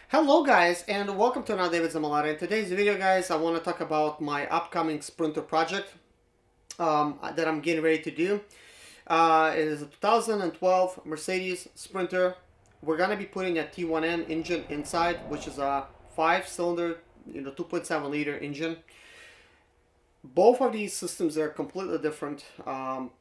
Hello guys and welcome to another David Zimaleta. In today's video guys I want to talk about my upcoming Sprinter project that I'm getting ready to do. It is a 2012 Mercedes Sprinter. We're going to be putting a T1N engine inside, which is a 5-cylinder 2.7 liter engine. Both of these systems are completely different from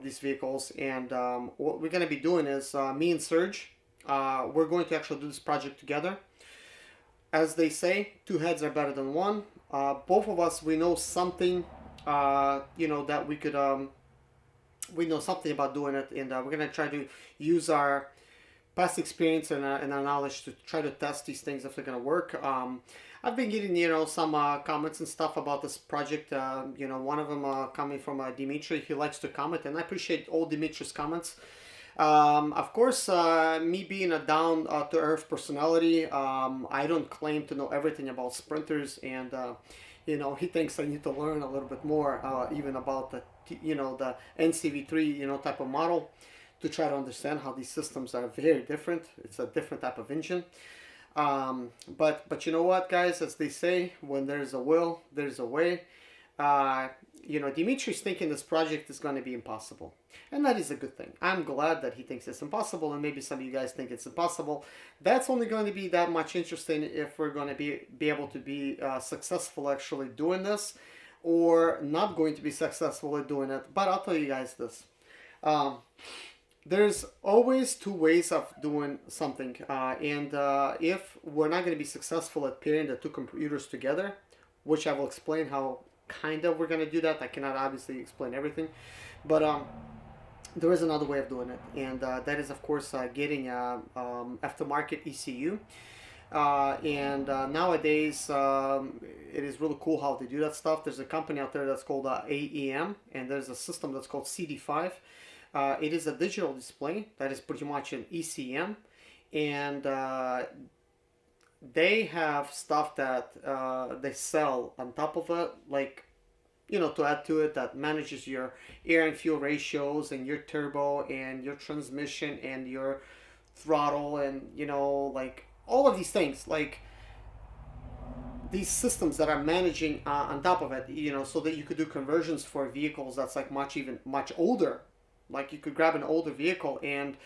these vehicles, and what we're going to be doing is me and Serge, we're going to actually do this project together. As they say, two heads are better than one. Both of us, we know something, that we know something about doing it, and we're gonna try to use our past experience and our knowledge to try to test these things if they're gonna work. I've been getting some comments and stuff about this project. One of them coming from Dimitri. He likes to comment, and I appreciate all Dimitri's comments. Of course, me being a down to earth personality, I don't claim to know everything about sprinters, and he thinks I need to learn a little bit more, even about the NCV3 type of model, to try to understand how these systems are very different. It's a different type of engine. But you know what, guys? As they say, when there's a will, there's a way. Dimitri's thinking this project is going to be impossible. And that is a good thing. I'm glad that he thinks it's impossible, and maybe some of you guys think it's impossible. That's only going to be that much interesting if we're going to be able to be successful actually doing this, or not going to be successful at doing it. But I'll tell you guys this. There's always two ways of doing something. And if we're not going to be successful at pairing the two computers together, which I will explain how kind of we're going to do that. I cannot obviously explain everything, but there is another way of doing it, and that is, of course, getting aftermarket ECU. Nowadays, it is really cool how they do that stuff. There's a company out there that's called AEM, and there's a system that's called CD5. It is a digital display that is pretty much an ECM, and they have stuff that they sell on top of it, like to add to it, that manages your air and fuel ratios and your turbo and your transmission and your throttle, and like all of these things, like these systems that are managing on top of it, so that you could do conversions for vehicles that's like much older. Like, you could grab an older vehicle and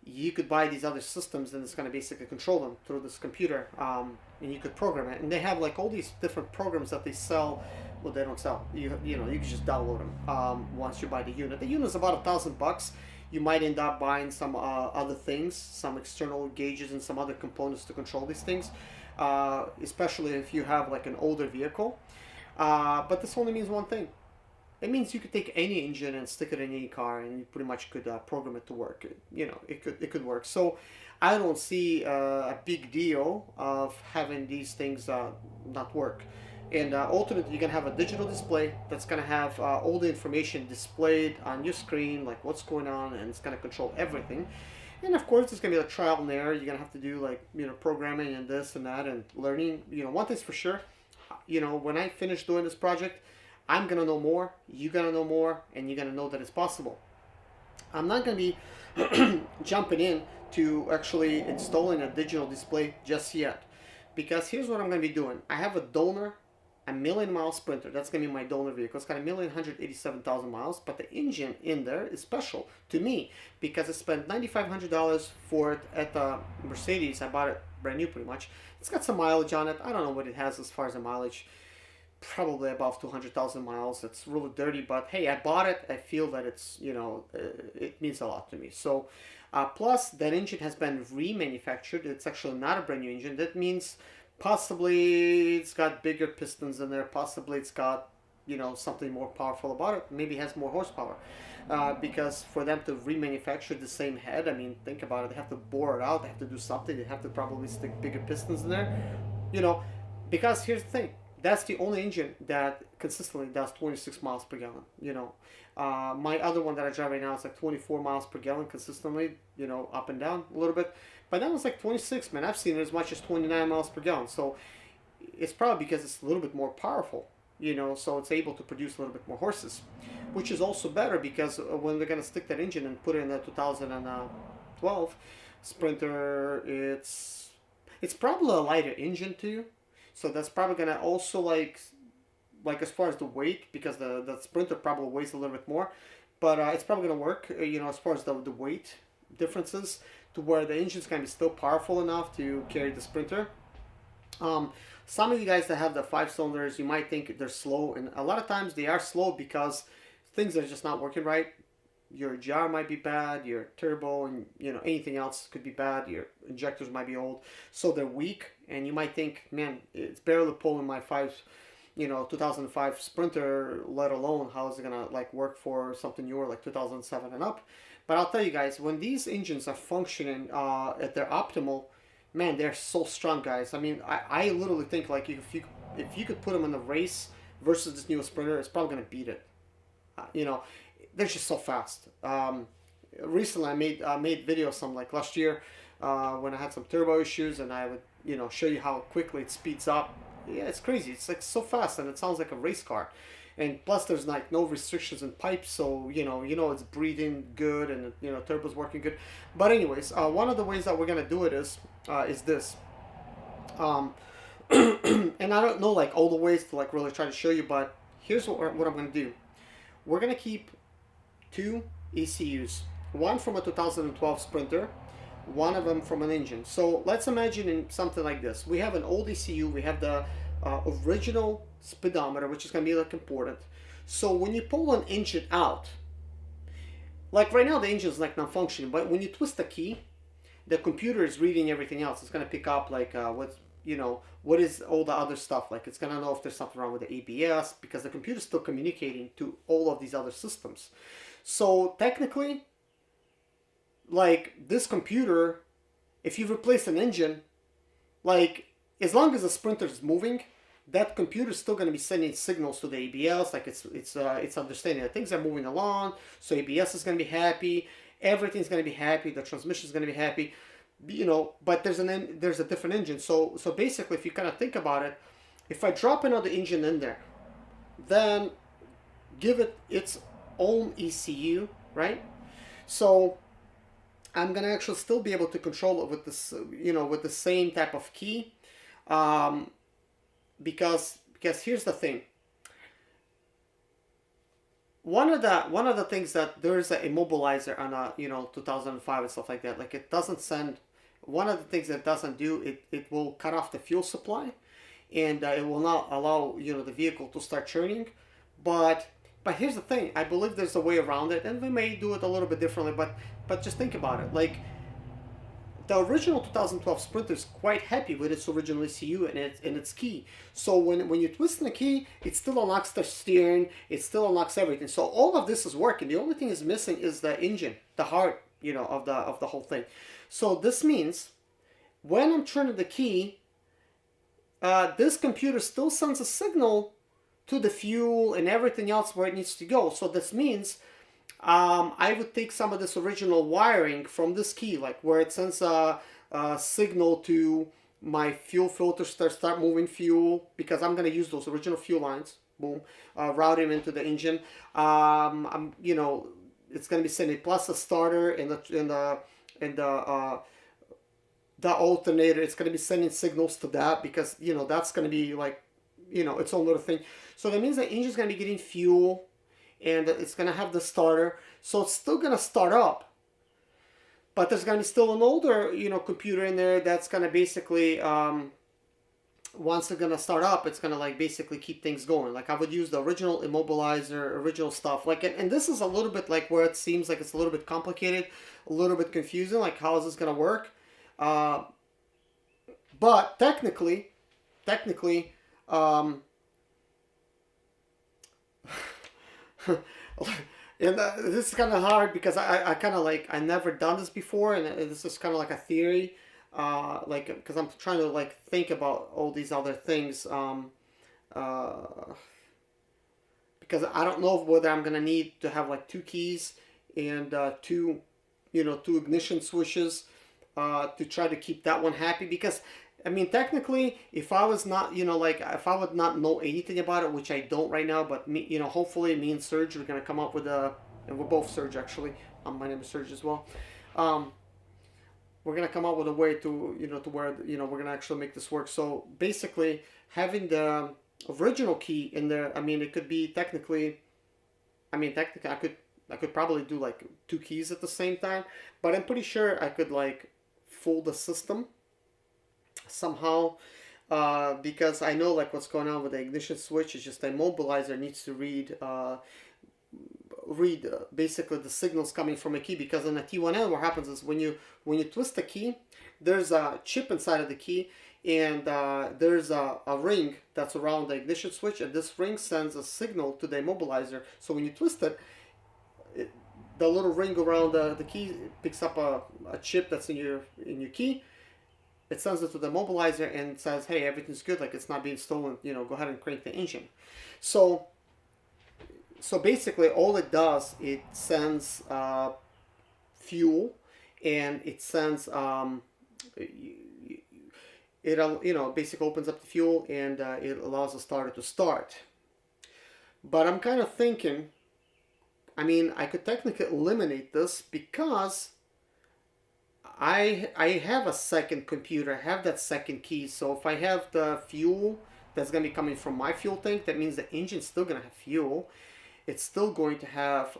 you could buy these other systems, and it's going to basically control them through this computer, and you could program it. And they have like all these different programs that they sell. Well, they don't sell. You can just download them once you buy the unit. The unit is about $1,000. You might end up buying some other things, some external gauges and some other components to control these things, especially if you have like an older vehicle. But this only means one thing. It means you could take any engine and stick it in any car, and you pretty much could program it to work. It could work. So I don't see a big deal of having these things not work. And ultimately, you can have a digital display that's going to have all the information displayed on your screen, like what's going on, and it's going to control everything. And of course, it's going to be a trial and error. You're going to have to do like programming and this and that and learning. One thing's for sure. When I finish doing this project, I'm going to know more, you're going to know more, and you're going to know that it's possible. I'm not going to be jumping in to actually installing a digital display just yet, because here's what I'm going to be doing. I have a donor, a million-mile Sprinter. That's going to be my donor vehicle. It's got 1,187,000 miles, but the engine in there is special to me because I spent $9,500 for it at Mercedes. I bought it brand new pretty much. It's got some mileage on it. I don't know what it has as far as the mileage. Probably above 200,000 miles. It's really dirty, but hey, I bought it. I feel that it's, it means a lot to me. So, plus that engine has been remanufactured. It's actually not a brand new engine. That means possibly it's got bigger pistons in there. Possibly it's got, something more powerful about it. Maybe it has more horsepower. Because for them to remanufacture the same head, I mean, think about it. They have to bore it out. They have to do something. They have to probably stick bigger pistons in there. Because here's the thing. That's the only engine that consistently does 26 miles per gallon. My other one that I drive right now is like 24 miles per gallon consistently, up and down a little bit. But that was like 26, man. I've seen it as much as 29 miles per gallon. So it's probably because it's a little bit more powerful, so it's able to produce a little bit more horses, which is also better because when they're going to stick that engine and put it in the 2012 Sprinter, it's It's probably a lighter engine too, so that's probably gonna also like as far as the weight, because the Sprinter probably weighs a little bit more, but it's probably gonna work. As far as the weight differences, to where the engine's gonna be still powerful enough to carry the Sprinter. Um, some of you guys that have the 5 cylinders, you might think they're slow, and a lot of times they are slow because things are just not working right. Your jar might be bad, your turbo, and anything else could be bad. Your injectors might be old, so they're weak, and you might think, man, it's barely pulling my 2005 Sprinter, let alone how is it gonna like work for something newer like 2007 and up. But I'll tell you guys, when these engines are functioning at their optimal, man, they're so strong, guys. I mean, I literally think like if you could put them in a race versus this new Sprinter, it's probably gonna beat it. You know, they're just so fast. Recently, I made videos some like last year when I had some turbo issues, and I would show you how quickly it speeds up. Yeah, it's crazy. It's like so fast, and it sounds like a race car. And plus, there's like no restrictions in pipes, so it's breathing good, and turbo's working good. But anyways, one of the ways that we're gonna do it is this. Um, and I don't know like all the ways to like really try to show you, but here's what I'm gonna do. We're gonna keep two ECUs, one from a 2012 Sprinter, one of them from an engine. So let's imagine in something like this. We have an old ECU, we have the original speedometer, which is going to be like important. So when you pull an engine out, like right now the engine is like not functioning, but when you twist the key, the computer is reading everything else. It's going to pick up like what is all the other stuff. Like it's going to know if there's something wrong with the ABS, because the computer is still communicating to all of these other systems. So technically, like this computer, if you replace an engine, like as long as the Sprinter is moving, that computer is still going to be sending signals to the ABS. Like it's understanding that things are moving along, so ABS is going to be happy, everything's going to be happy, the transmission is going to be happy, But there's a different engine. So basically, if you kind of think about it, if I drop another engine in there, then give it its own ECU, right? So I'm gonna actually still be able to control it with this, with the same type of key, um, because here's the thing. One of the things that there is an immobilizer on a 2005 and stuff like that. Like it doesn't send. One of the things that it doesn't do, it will cut off the fuel supply, and it will not allow the vehicle to start churning. But here's the thing. I believe there's a way around it, and we may do it a little bit differently. But just think about it. Like the original 2012 Sprinter is quite happy with its original ECU and its key. So when you twist the key, it still unlocks the steering, it still unlocks everything. So all of this is working. The only thing is missing is the engine, the heart, of the whole thing. So this means when I'm turning the key, this computer still sends a signal to the fuel and everything else where it needs to go. So this means I would take some of this original wiring from this key, like where it sends a signal to my fuel filters to start moving fuel, because I'm going to use those original fuel lines. Boom, route them into the engine. It's going to be sending plus the starter and the alternator. It's going to be sending signals to that, because that's going to be like its own little thing. So that means the engine's going to be getting fuel, and it's going to have the starter, so it's still going to start up, but there's going to be still an older computer in there that's going to basically once it's going to start up, it's going to like basically keep things going. Like I would use the original immobilizer, original stuff, like and this is a little bit like where it seems like it's a little bit complicated, a little bit confusing, like how is this going to work, but technically and this is kind of hard because I kind of like I never done this before, and this is kind of like a theory, like because I'm trying to like think about all these other things, because I don't know whether I'm gonna need to have like two keys and two ignition switches to try to keep that one happy. Because I mean, technically, if I was not, if I would not know anything about it, which I don't right now, but me, hopefully me and Serge, we're going to come up with and we're both Serge actually. My name is Serge as well. we're gonna come up with a way to to where we're gonna actually make this work. So basically, having the original key in there, I mean, it could be technically, technically, I could probably do like two keys at the same time, but I'm pretty sure I could like fool the system somehow, because I know like what's going on with the ignition switch. It's just the immobilizer needs to read basically the signals coming from a key, because on the T1N what happens is when you twist the key, there's a chip inside of the key, and there's a ring that's around the ignition switch, and this ring sends a signal to the immobilizer. So when you twist it, the little ring around the key picks up a chip that's in your key. It sends it to the immobilizer and says, hey, everything's good, like it's not being stolen, go ahead and crank the engine. So basically all it does, it sends fuel, and it sends it basically opens up the fuel, and it allows the starter to start. But I'm kind of thinking, I could technically eliminate this, because I have a second computer, I have that second key. So if I have the fuel that's going to be coming from my fuel tank, that means the engine's still going to have fuel. It's still going to have,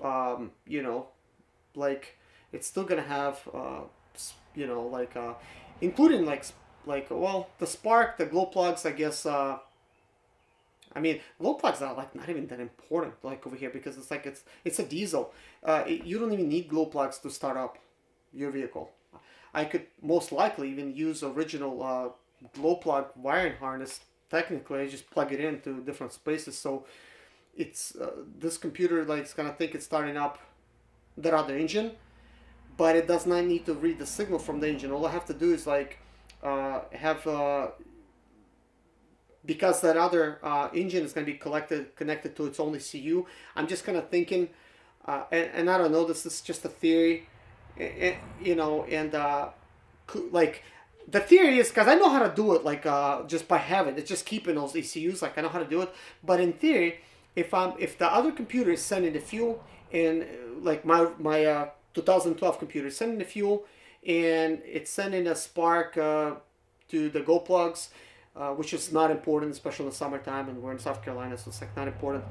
like, it's still going to have, including well, the spark, the glow plugs, I guess. Glow plugs are like not even that important, like over here, because it's like it's a diesel. You don't even need glow plugs to start up your vehicle. I could most likely even use original glow plug wiring harness. Technically, I just plug it into different spaces. So it's this computer like it's gonna think it's starting up that other engine, but it does not need to read the signal from the engine. All I have to do is like have because that other engine is going to be connected to its own ECU. I'm just kind of thinking, and I don't know, this is just a theory, and like the theory is, because I know how to do it, like just by having it's just keeping those ECUs, like I know how to do it. But in theory, if the other computer is sending the fuel, and like my 2012 computer is sending the fuel, and it's sending a spark to the glow plugs, which is not important, especially in the summertime, and we're in South Carolina, so it's like not important.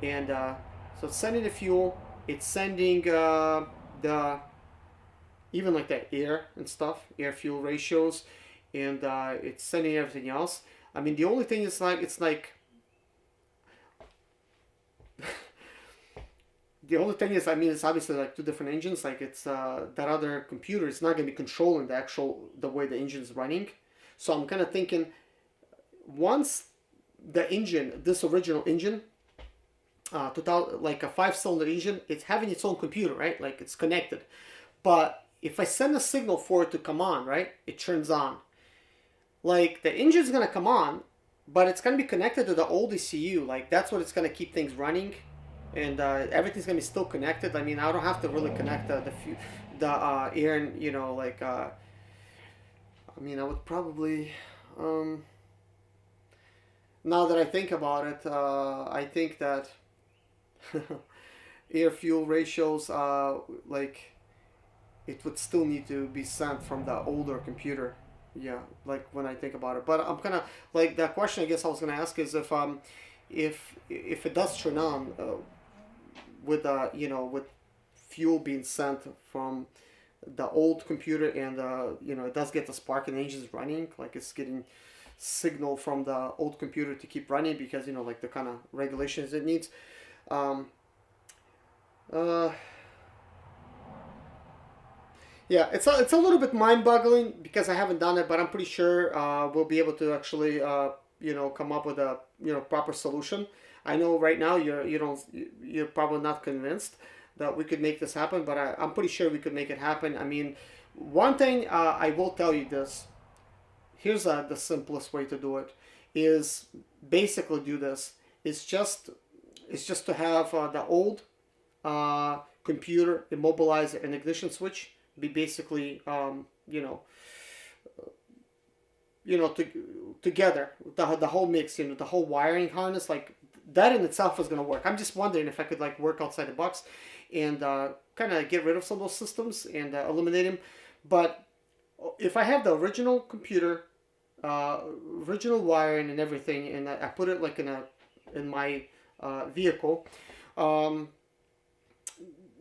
And so it's sending the fuel, it's sending the even like the air and stuff, air fuel ratios, and it's sending everything else. The only thing is like it's like the only thing is, it's obviously like two different engines. Like it's that other computer is not going to be controlling the way the engine is running. So I'm kind of thinking, once the engine, this original engine, like a 5-cylinder engine, it's having its own computer, right? Like it's connected. But if I send a signal for it to come on, right, it turns on. Like the engine's going to come on, but it's going to be connected to the old ECU. Like that's what it's going to keep things running. And everything's gonna be still connected. I don't have to really connect the air, and I would probably now that I think about it, I think that air fuel ratios, like it would still need to be sent from the older computer. Yeah, like when I think about it. But I'm kind of like, the question I guess I was gonna ask is if it does turn on. With with fuel being sent from the old computer, and it does get the spark and the engine's running, like it's getting signal from the old computer to keep running, because like the kind of regulations it needs. Yeah, it's a little bit mind-boggling because I haven't done it, but I'm pretty sure we'll be able to actually come up with a proper solution. I know right now you're probably not convinced that we could make this happen, but I'm pretty sure we could make it happen. One thing I will tell you this. Here's the simplest way to do it. Is basically do this. It's just to have the old computer, immobilizer, and ignition switch be basically together, the whole mix, the whole wiring harness, like that in itself is going to work. I'm just wondering if I could like work outside the box and kind of get rid of some of those systems and eliminate them. But if I have the original computer, original wiring and everything, and I put it like in my vehicle, um,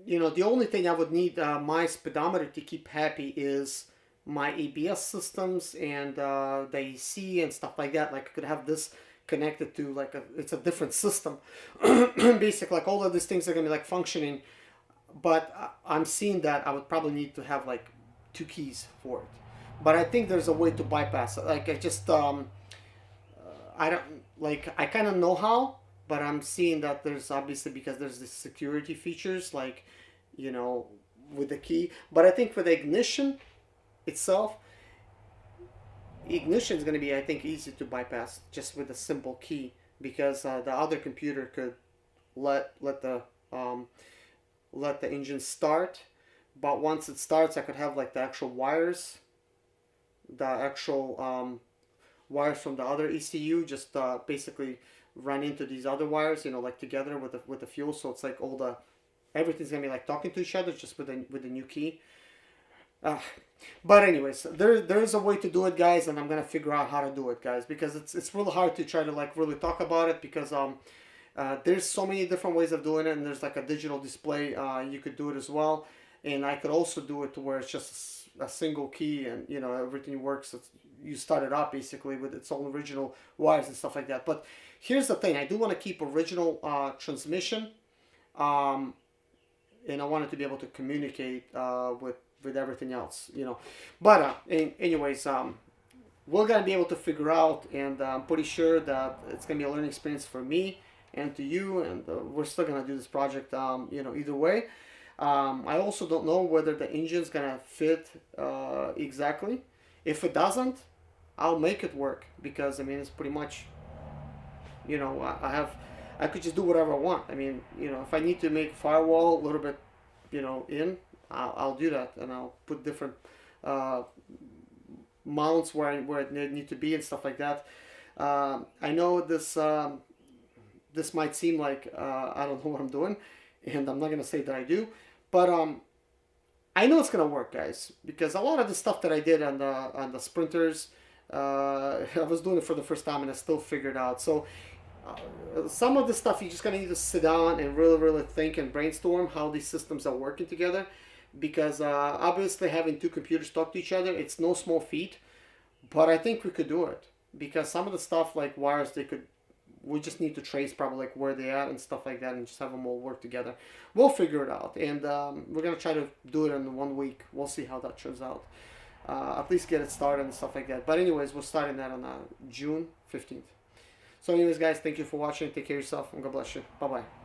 the only thing I would need my speedometer to keep happy is my ABS systems and the AC and stuff like that. Like I could have this connected to like it's a different system. Basically, like all of these things are gonna be like functioning, but I'm seeing that I would probably need to have like two keys for it. But I think there's a way to bypass it. Like I just I don't like I kind of know how, but I'm seeing that there's obviously because there's the security features like you know with the key. But I think for the ignition itself, ignition is going to be I think easy to bypass just with a simple key because the other computer could let the um, let the engine start. But once it starts, I could have like the actual wires, the actual wires from the other ECU just basically run into these other wires, like together with the fuel. So it's like all the everything's gonna be like talking to each other just with the new key. Uh, but anyways, there's a way to do it, guys, and I'm gonna figure out how to do it, guys, because it's really hard to try to like really talk about it because there's so many different ways of doing it, and there's like a digital display. You could do it as well, and I could also do it to where it's just a single key, and everything works. You start it up basically with its own original wires and stuff like that. But here's the thing: I do want to keep original transmission, um, and I wanted to be able to communicate with everything else. But anyways, we're gonna be able to figure out, and I'm pretty sure that it's gonna be a learning experience for me and to you, and we're still gonna do this project. Either way. I also don't know whether the engine's gonna fit exactly. If it doesn't, I'll make it work because I mean it's pretty much I could just do whatever I want. I mean if I need to make firewall a little bit in, I'll do that, and I'll put different uh, mounts where it need to be and stuff like that. I know this might seem like I don't know what I'm doing, and I'm not gonna say that I do, but I know it's gonna work, guys, because a lot of the stuff that I did on the sprinters, I was doing it for the first time and I still figured out. So some of the stuff you just gonna need to sit down and really, really think and brainstorm how these systems are working together, because obviously having two computers talk to each other, it's no small feat, but I think we could do it because some of the stuff like wires we just need to trace probably like where they at and stuff like that and just have them all work together. We'll figure it out, and we're gonna try to do it in 1 week. We'll see how that turns out. At least get it started and stuff like that. But anyways, we're starting that on June 15th. So anyways, guys, thank you for watching. Take care of yourself, and God bless you. Bye bye.